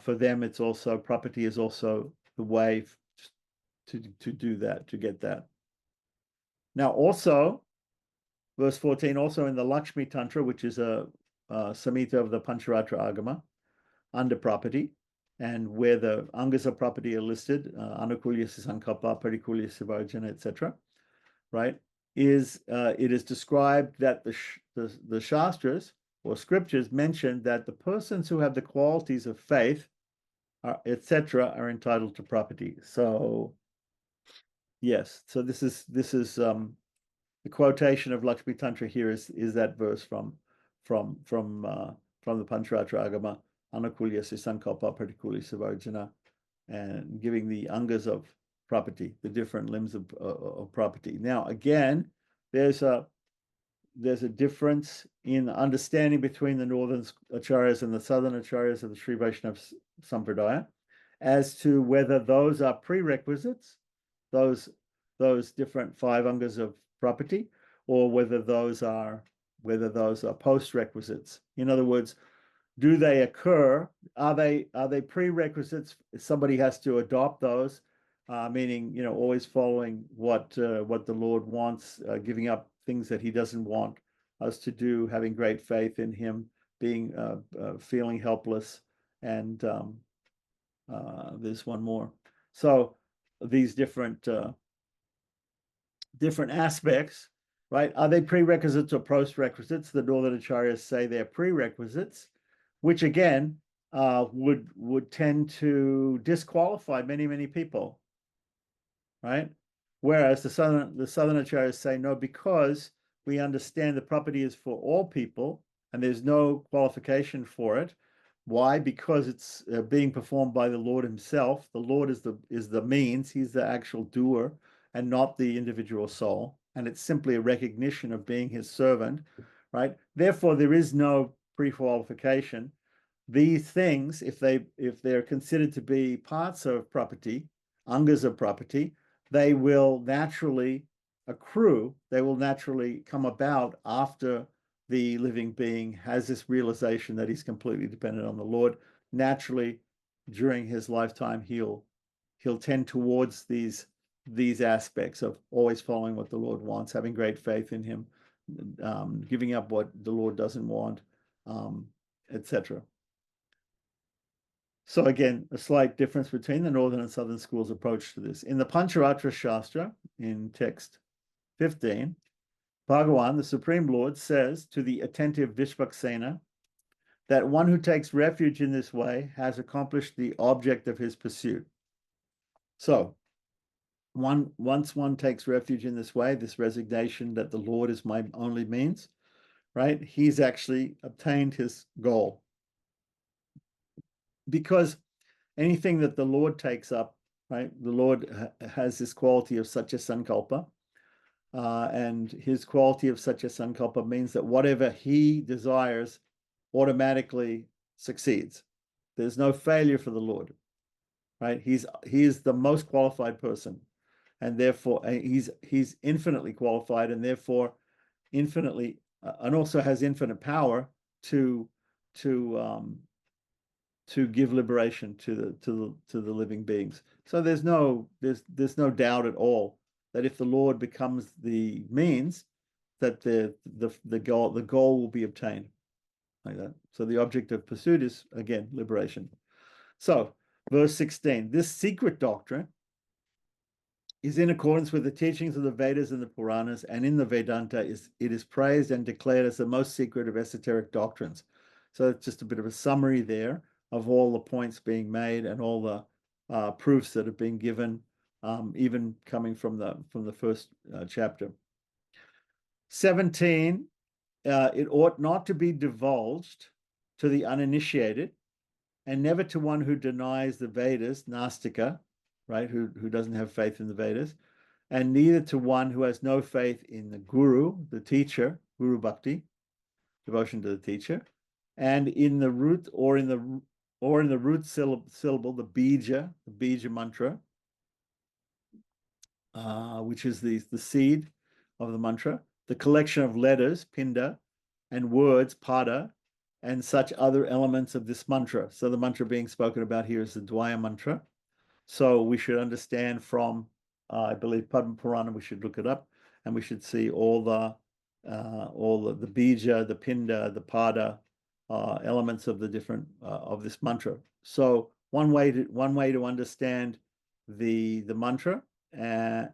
for them, it's also, property is also the way to do that, to get that. Now, also, verse 14, also in the Lakshmi Tantra, which is a Samhita of the Pancharatra Agama, under property, and where the angas of property are listed, Anukulya Sankalpa, Parikulya Sivarjana, etc., right? It is described that the Shastras or scriptures mention that the persons who have the qualities of faith, etc., are entitled to property. So, yes, so this is the quotation of Lakshmi Tantra here is that verse from the Pancharatra Agama, Anukulya Sankalpa Partikulya Sivarjana, and giving the angas of property, the different limbs of property. Now, again, there's a difference in understanding between the northern acharyas and the southern acharyas of the Sri Vaishnava Sampradaya as to whether those are prerequisites, those different 5 angas of property, or whether those are post-requisites. In other words, do they occur? Are they prerequisites? Somebody has to adopt those, meaning always following what the Lord wants, giving up things that He doesn't want us to do, having great faith in Him, being feeling helpless, and there's one more. So these different aspects, right? Are they prerequisites or post-requisites? The northern acharyas say they're prerequisites, which again would tend to disqualify many people, right? Whereas the southern acharyas say no, because we understand the property is for all people and there's no qualification for it. Why? Because it's being performed by the Lord Himself. The Lord is the means; He's the actual doer, and not the individual soul. And it's simply a recognition of being His servant, right? Therefore, there is no pre-qualification. These things, if they're considered to be parts of property, angas of property, they will naturally accrue. They will naturally come about after the living being has this realization that he's completely dependent on the Lord. Naturally, during his lifetime, he'll tend towards these aspects of always following what the Lord wants, having great faith in Him, giving up what the Lord doesn't want, etc. So again, a slight difference between the northern and southern schools' approach to this. In the Pancharatra Shastra, in text 15, Bhagavan, the Supreme Lord, says to the attentive Vishvaksena that one who takes refuge in this way has accomplished the object of his pursuit. So once one takes refuge in this way, this resignation that the Lord is my only means, right? He's actually obtained his goal. Because anything that the Lord takes up, right? The Lord has this quality of satya sankalpa, and his quality of satya sankalpa means that whatever he desires automatically succeeds. There's no failure for the Lord, right? He is the most qualified person, and therefore he's infinitely qualified, and therefore infinitely and also has infinite power to give liberation to the living beings. So there's no doubt at all that if the Lord becomes the means, that the goal will be obtained like that. So the object of pursuit is again liberation. So verse 16, this secret doctrine is in accordance with the teachings of the Vedas and the Puranas, and in the Vedanta it is praised and declared as the most secret of esoteric doctrines. So it's just a bit of a summary there of all the points being made and all the proofs that have been given, even coming from the first chapter. 17, it ought not to be divulged to the uninitiated, and never to one who denies the Vedas, Nastika, right, who doesn't have faith in the Vedas, and neither to one who has no faith in the Guru, the teacher, Guru Bhakti, devotion to the teacher, and in the root or in the root syllable, the bija mantra, which is the seed of the mantra, the collection of letters, pinda, and words, pada, and such other elements of this mantra. So the mantra being spoken about here is the Dvaya mantra. So we should understand from, I believe, Padma Purana, we should look it up, and we should see all the bija, the pinda, the pada elements of the different of this mantra. So one way to understand the mantra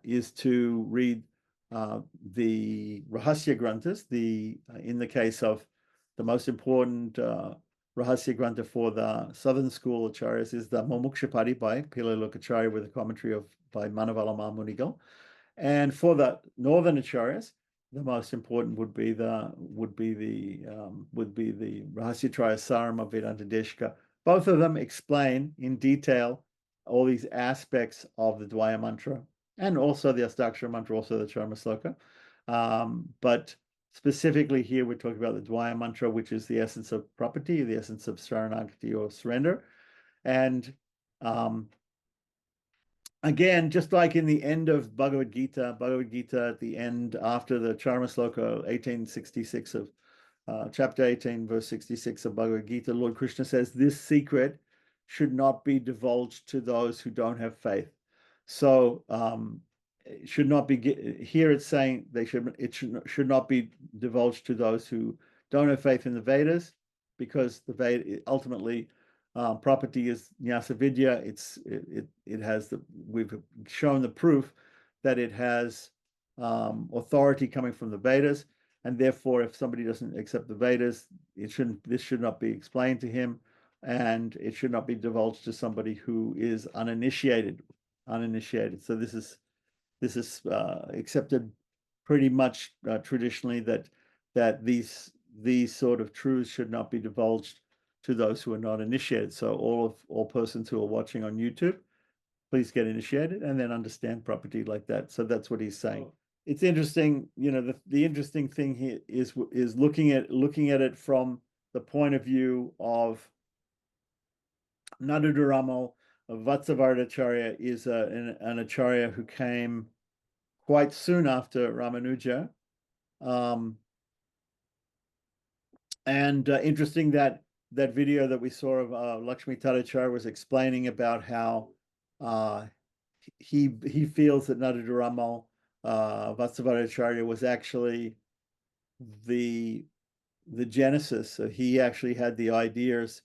is to read the Rahasya Granthas. In the case of the most important Rahasya Grantha for the Southern School Acharyas is the Mumukshapadi by Pillai Lokacharya with a commentary by Manavala Munigal. And for the Northern Acharyas, the most important would be the Rahasya Traya Saram of Vedanta Deshika. Both of them explain in detail all these aspects of the Dvaya mantra and also the Astakshara mantra, also the Charma Sloka. But specifically here, we're talking about the Dvaya mantra, which is the essence of property, the essence of Saranagati or surrender. And again, just like in the end of Bhagavad Gita at the end, after the Charma Sloka 1866 of chapter 18, verse 66 of Bhagavad Gita, Lord Krishna says, this secret should not be divulged to those who don't have faith. So it should not be, here it's saying it should not be divulged to those who don't have faith in the Vedas, because the Veda ultimately property is Nyasa Vidya. It has we've shown the proof that it has authority coming from the Vedas, and therefore, if somebody doesn't accept the Vedas, this should not be explained to him, and it should not be divulged to somebody who is uninitiated. So this is accepted pretty much traditionally, that these sort of truths should not be divulged to those who are not initiated. So all persons who are watching on YouTube, please get initiated and then understand property like that. So that's what he's saying. It's interesting, the interesting thing here is looking at it from the point of view of Nadaduramal. Vatsavartacharya is an acharya who came quite soon after Ramanuja. And interesting that video that we saw of Lakshmi Tadacharya was explaining about how he feels that Nadaduramal Vatsavartacharya was actually the genesis. So he actually had the ideas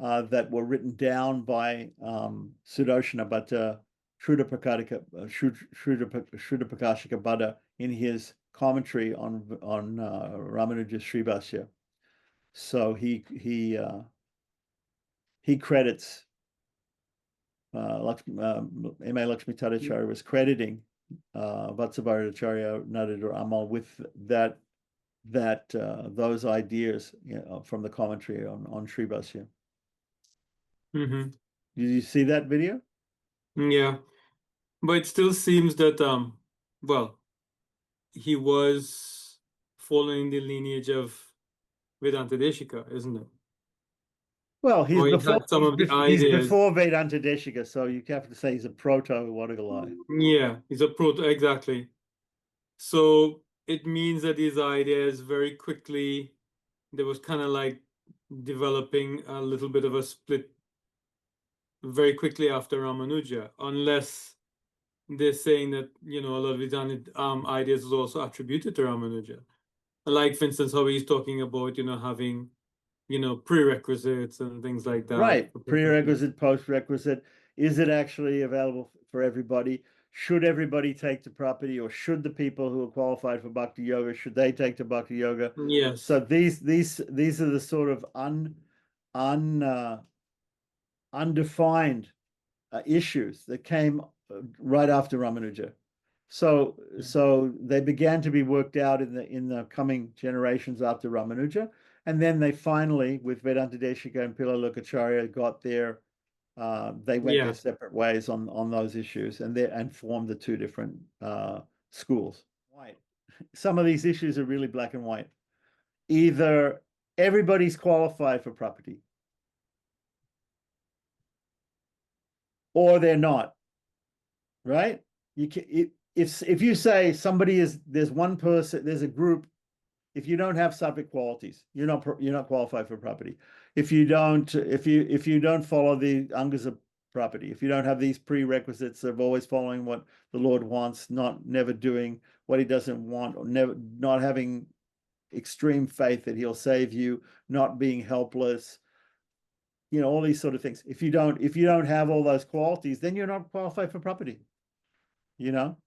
that were written down by Sudarshana Bhatta, Shrudapakashika Bhatta in his commentary on Ramanuja's Sribhashya. So he credits M.A. Lakshmitadacharya was crediting Vatsavaracharya Nadadhur Amal with those ideas, you know, from the commentary on Sri Bhashya. Mm-hmm. Did you see that video? Yeah, but it still seems that well, he was following the lineage of Vedanta Deshika, isn't it? Well, he's Or he before had some of the he's ideas. before Vedanta Deshika, so you have to say he's a proto Wadagalai. Yeah, he's a proto, exactly. So it means that these ideas very quickly, there was kind of like developing a little bit of a split very quickly after Ramanuja, unless they're saying that, you know, a lot of these ideas was also attributed to Ramanuja. Like, for instance, how he's talking about, you know, having, you know, prerequisites and things like that. Right, prerequisite, post-requisite. Is it actually available for everybody? Should everybody take to property, or should the people who are qualified for Bhakti Yoga, should they take to Bhakti Yoga? Yes. So these are the sort of undefined issues that came right after Ramanuja. So they began to be worked out in the coming generations after Ramanuja, and then they finally, with Vedanta Deshika and Pillai Lokacharya, got there. They went their separate ways on those issues, and formed the two different schools. White. Some of these issues are really black and white. Either everybody's qualified for property, or they're not. Right? You can, if you say there's one person, there's a group. If you don't have subject qualities, you're not qualified for property. If you don't follow the angas of property, if you don't have these prerequisites of always following what the Lord wants, never doing what He doesn't want, or not having extreme faith that He'll save you, not being helpless, you know, all these sort of things. If you don't have all those qualities, then you're not qualified for property. You know,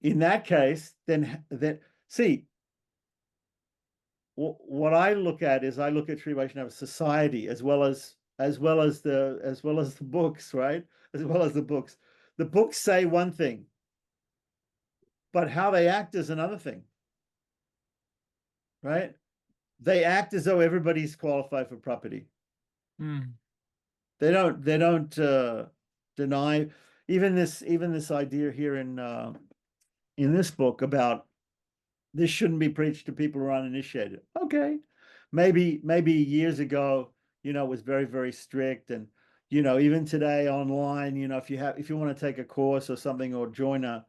in that case, then see. What I look at is, I look at Sri Vaishnava society as well as the books, right? As well as the books. The books say one thing, but how they act is another thing, right? They act as though everybody's qualified for property. They don't deny even this idea here in this book about this shouldn't be preached to people who are uninitiated. Okay, maybe years ago, you know, it was very, very strict, and you know, even today online, you know, if you want to take a course or something, or join a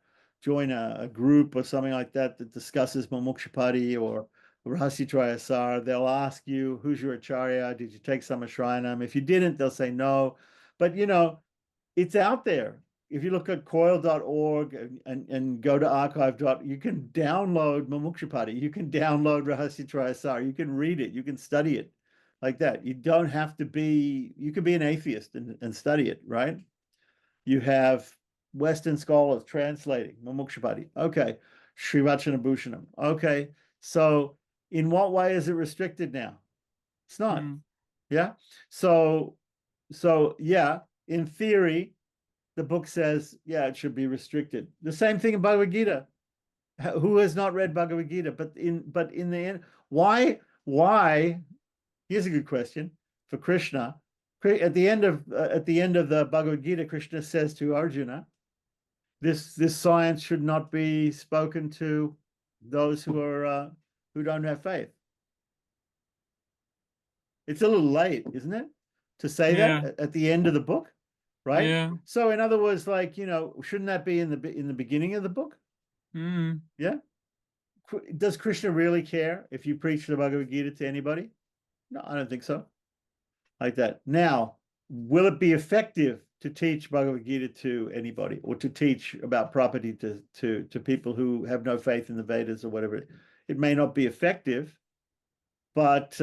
group or something like that discusses Mumukshapati or Rahasitrayasar, they'll ask you, who's your acharya? Did you take Samashrayanam? If you didn't, they'll say no. But you know, it's out there. If you look at coil.org and go to archive. You can download Mumukshapati, you can download Rahasitrayasar, you can read it, you can study it like that. You don't have to be, you could be an atheist and study it, right? You have Western scholars translating Mumukshapati. Okay. Srivachana Bhushanam. Okay. So in what way is it restricted now? It's not. Yeah. So yeah, in theory, the book says, yeah, it should be restricted. The same thing in Bhagavad Gita. Who has not read Bhagavad Gita? But in the end, why? Here's a good question for Krishna. At the end of the Bhagavad Gita, Krishna says to Arjuna, this science should not be spoken to those who don't have faith. It's a little late, isn't it, to say that at the end of the book? Right? Yeah. So in other words, like, you know, shouldn't that be in the beginning of the book? Yeah. Does Krishna really care if you preach the Bhagavad Gita to anybody? No, I don't think so. Like that. Now, will it be effective to teach Bhagavad Gita to anybody, or to teach about property to people who have no faith in the Vedas or whatever? It may not be effective, but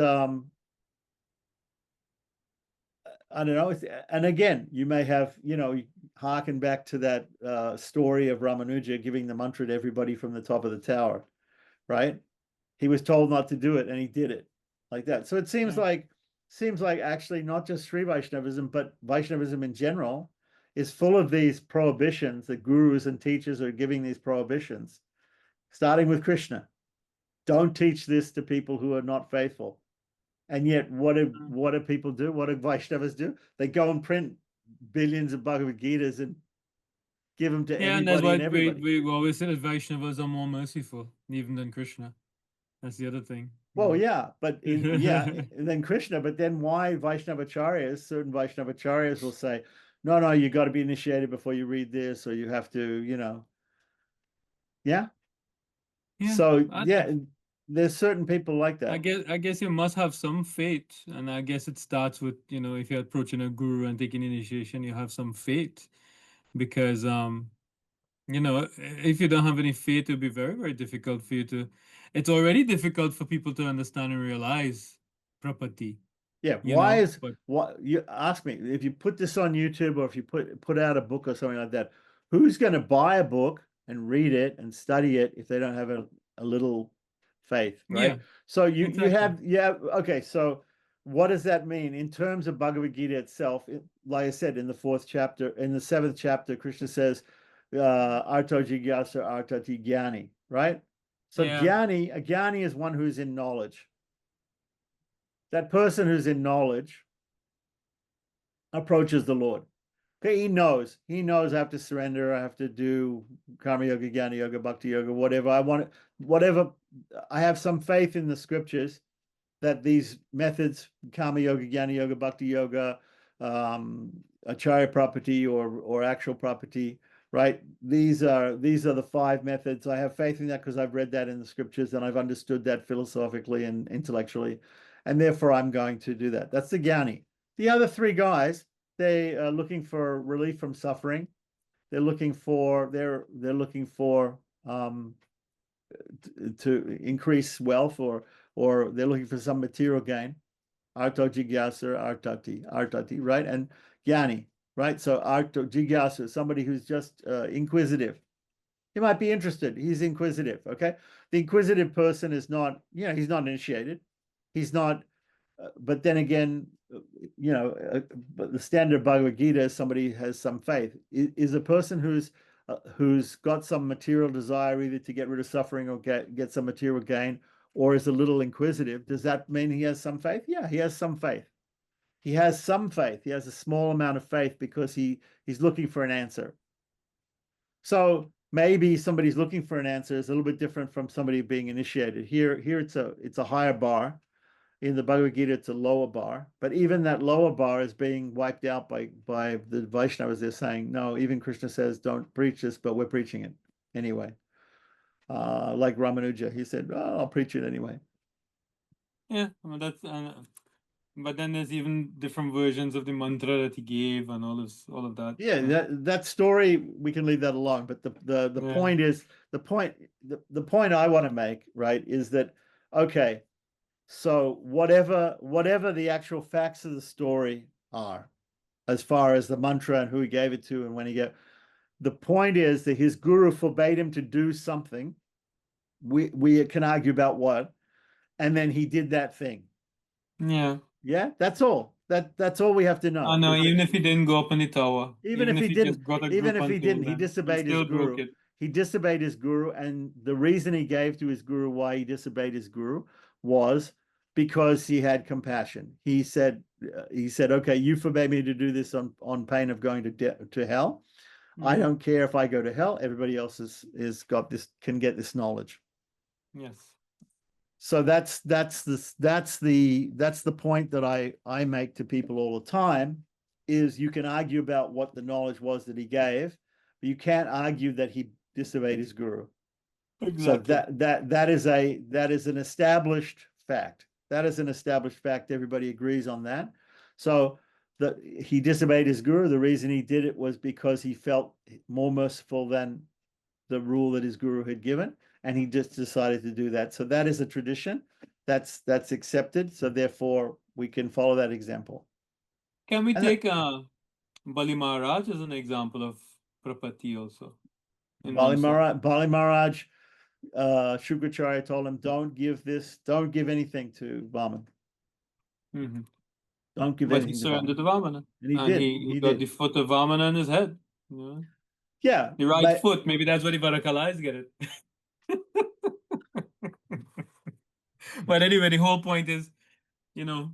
I don't know. And again, you may have, you know, harken back to that story of Ramanuja giving the mantra to everybody from the top of the tower, right? He was told not to do it, and he did it. like that. So it seems Yeah. like actually not just Sri Vaishnavism, but Vaishnavism in general is full of these prohibitions that gurus and teachers are giving these prohibitions, starting with Krishna. Don't teach this to people who are not faithful. And yet, what do people do? What do Vaishnavas do? They go and print billions of Bhagavad Gitas and give them to Yeah, and that's anybody why and everybody. we always say that Vaishnavas are more merciful even than Krishna. That's the other thing. Well, yeah, but and then Krishna, but then why Vaishnavacharyas, certain Vaishnavacharyas will say, no, you got to be initiated before you read this, or you have to, yeah. Yeah, So yeah, there's certain people like that. I guess you must have some faith, and I guess it starts with, if you're approaching a guru and taking initiation, you have some faith, because if you don't have any faith, it'll be very, very difficult for you to. It's already difficult for people to understand and realize property. Yeah, But what you ask me if you put this on YouTube or if you put out a book or something like that, who's going to buy a book and read it and study it if they don't have a little faith, right? yeah, So you exactly. okay, so what does that mean in terms of Bhagavad Gita itself? Like I said, in the 7th chapter, Krishna says, Arto Jigyasa Artati Gyani, right? So Yeah, a Gyani is one who's in knowledge. That person who's in knowledge approaches the Lord. Okay, he knows I have to surrender, I have to do karma yoga, jnana yoga, bhakti yoga, whatever I want, whatever. I have some faith in the scriptures that these methods, karma yoga, jnana yoga, bhakti yoga, acharya property or actual property, right? These are the 5 methods. I have faith in that because I've read that in the scriptures and I've understood that philosophically and intellectually, and therefore I'm going to do that. That's the Jnani. The other 3 guys, they are looking for relief from suffering. They're looking for to increase wealth, or they're looking for some material gain. Arto Jigyasa, Artati, right? And Jnani, right? So Arto Jigyasa, somebody who's just inquisitive. He might be interested. He's inquisitive, okay? The inquisitive person is not, he's not initiated. He's not, but then again, but the standard Bhagavad Gita is somebody has some faith. Is a person who's got some material desire either to get rid of suffering or get some material gain, or is a little inquisitive. Does that mean he has some faith? Yeah, he has some faith. He has some faith. He has a small amount of faith because he's looking for an answer. So maybe somebody's looking for an answer is a little bit different from somebody being initiated. Here it's a higher bar. In the Bhagavad Gita, it's a lower bar, but even that lower bar is being wiped out by the Vaishnavas. They're saying, no, even Krishna says, don't preach this, but we're preaching it anyway. Like Ramanuja, he said, oh, I'll preach it anyway. yeah. Well, that's but then there's even different versions of the mantra that he gave and all of that. Yeah, that story we can leave that alone. But the Yeah. point is the point I want to make, right, is that okay, so whatever the actual facts of the story are, as far as the mantra and who he gave it to and when he gave, the point is that his guru forbade him to do something. We can argue about what, and then he did that thing. Yeah. Yeah, that's all. That's all we have to know. Oh no, even if he didn't go up on the tower, Even if if he he didn't, just got a group and told he them, he disobeyed his still broke guru. it. He disobeyed his guru, and the reason he gave to his guru why he disobeyed his guru was because he had compassion. He said, okay, you forbade me to do this on pain of going to hell. I don't care if I go to hell. Everybody else is got this, can get this knowledge. Yes. So that's the point that I make to people all the time, is you can argue about what the knowledge was that he gave, but you can't argue that he disobeyed his guru. Exactly. So that is an established fact. That is an established fact. Everybody agrees on that. So he disobeyed his guru. The reason he did it was because he felt more merciful than the rule that his guru had given, and he just decided to do that. So that is a tradition that's accepted. So therefore, we can follow that example. Can we And take Bali Maharaj as an example of Prapati also? Bali Maharaj, Shukracharya told him, don't give anything to Vaman. Mhm. Don't give But he anything to surrendered Vamana. to Vamana. And he And did. he He got did. the foot of Vamana on his head. Yeah. Yeah. The right but- foot. Maybe that's what the Varakala is get it. But anyway, the whole point is, you know,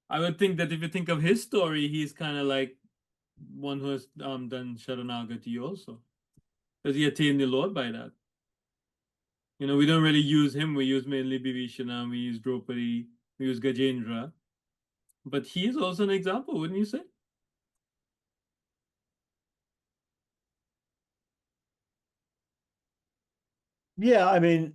I would think that if you think of his story, he's kind of like one who has done Sharanagati also. Because he attained the Lord by that. You know, we don't really use him. We use mainly Bibhishana, we use Draupadi, we use Gajendra. But he is also an example, wouldn't you say? Yeah, I mean,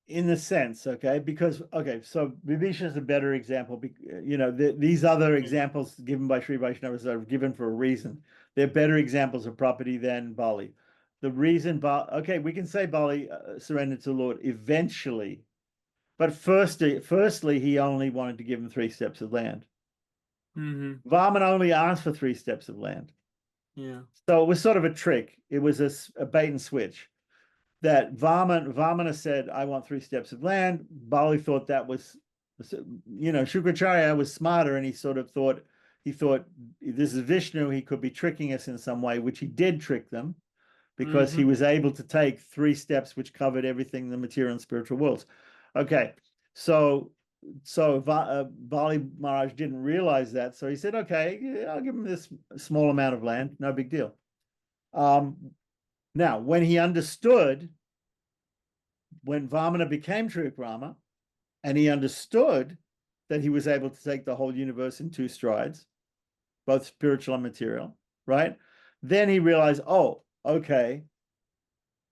in the sense, okay, because okay, so Vibhisha is a better example. You know, these other examples given by Sri Vaishnavas are given for a reason. They're better examples of property than Bali. The reason, okay, we can say Bali surrendered to the Lord eventually, but firstly, he only wanted to give him 3 steps of land. Mm-hmm. Varman only asked for 3 steps of land. Yeah. So it was sort of a trick. It was a bait and switch. That Vamana said, I want 3 steps of land. Bali thought that was, you know, Shukracharya was smarter and he thought this is Vishnu, he could be tricking us in some way, which he did trick them because he was able to take 3 steps which covered everything, the material and spiritual worlds. Okay, so Bali Maharaj didn't realize that. So he said, okay, I'll give him this small amount of land, no big deal. Now, when he understood, when Vamana became Trivikrama, and he understood that he was able to take the whole universe in 2 strides, both spiritual and material, right? Then he realized, oh, okay,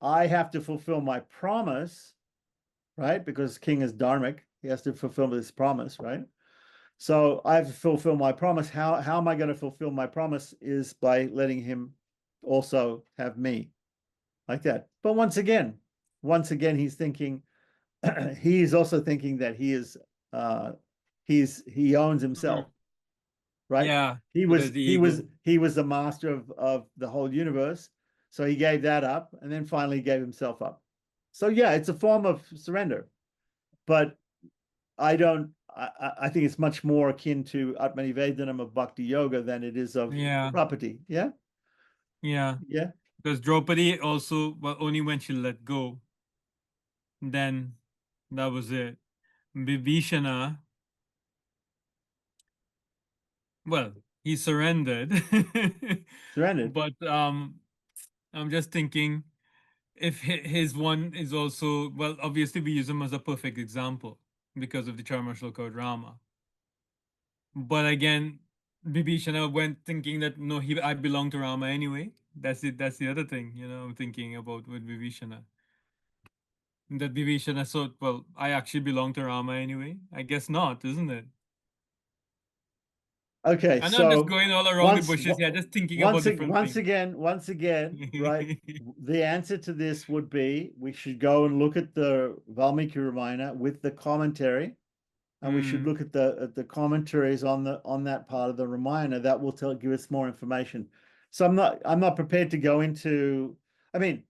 I have to fulfill my promise, right? Because king is dharmic, he has to fulfill this promise, right? So I have to fulfill my promise. How am I going to fulfill my promise is by letting him also have me. Like that. But once again, he's thinking, he's also thinking that he owns himself, right? Yeah. He There's the ego. was the master of the whole universe. So he gave that up and then finally gave himself up. So yeah, it's a form of surrender. But I think it's much more akin to Atmanivedanam of Bhakti Yoga than it is of property. Yeah. Yeah. Yeah. Because Draupadi also, well, only when she let go, then that was it. Vibhishana, well, he surrendered. Surrendered. But I'm just thinking if his one is also, well, obviously we use him as a perfect example because of the Charmashloka Rama. But again, Vibhishana went thinking that no, I belong to Rama anyway. That's it. That's the other thing, you know, I'm thinking about with Vibhishana. That Vibhishana thought, well, I actually belong to Rama anyway. I guess not, isn't it? Okay, I'm so not just going all around the bushes here, just thinking about different things. Once again, right? The answer to this would be we should go and look at the Valmiki Ramayana with the commentary, and we should look at the commentaries on that part of the Ramayana. That will give us more information. So I'm not prepared to go into. I mean,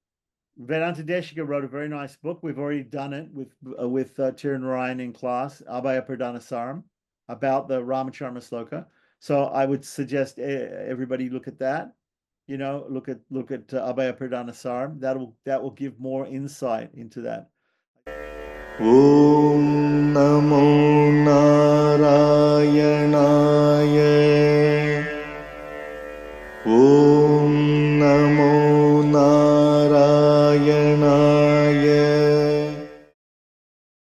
Vedanta Deshika wrote a very nice book. We've already done it with Tirunarayan in class, Abhaya Pradana Saram, about the Ramacharma Sloka. So I would suggest everybody look at that. You know, look at Abhaya Pradana Saram. That will give more insight into that. Om Namo